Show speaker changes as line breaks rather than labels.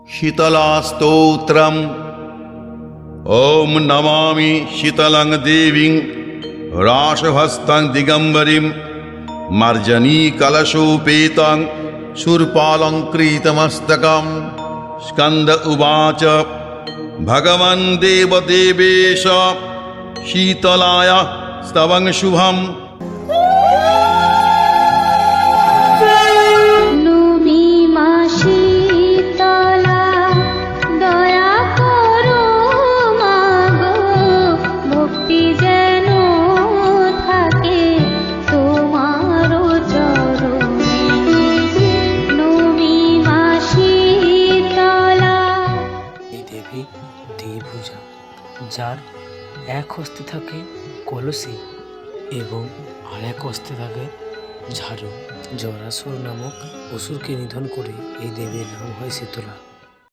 शीतला स्तोत्रम्। ॐ नमामि शीतलं देवीं राशहस्तं दिगम्बरीं मार्जनी कलशोपेतं शूर्पालङ्कृतमस्तकम्। स्कन्द उवाच भगवन् देवदेवेश शीतलाय स्तवं शुभम्।
দ্বিভুজা, যার এক হস্তে থাকে কলসি এবং আরেক হস্তে থাকে ঝাড়ু। জরাসুর নামক অসুরকে নিধন করে এই দেবীর নাম হয় শীতলা।